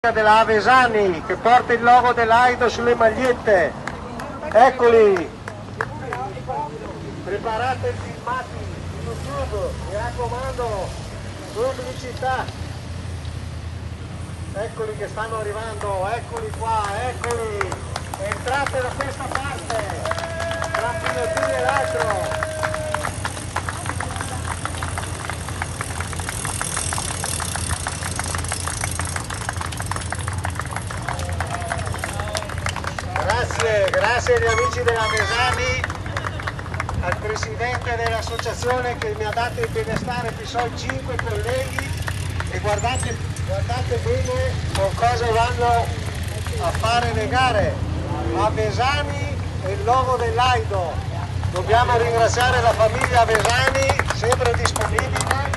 Della Avesani che porta il logo dell'Aido sulle magliette. Eccoli, preparate i filmati su YouTube, mi raccomando, pubblicità. Eccoli che stanno arrivando, eccoli qua, eccoli, entrate da questa parte, tra un finettino e l'altro. Grazie agli amici della Avesani, al presidente dell'associazione che mi ha dato il benestare, qui sono 5 colleghi e guardate bene con cosa vanno a fare le gare. Avesani e il logo dell'Aido. Dobbiamo ringraziare la famiglia Avesani, sempre disponibile.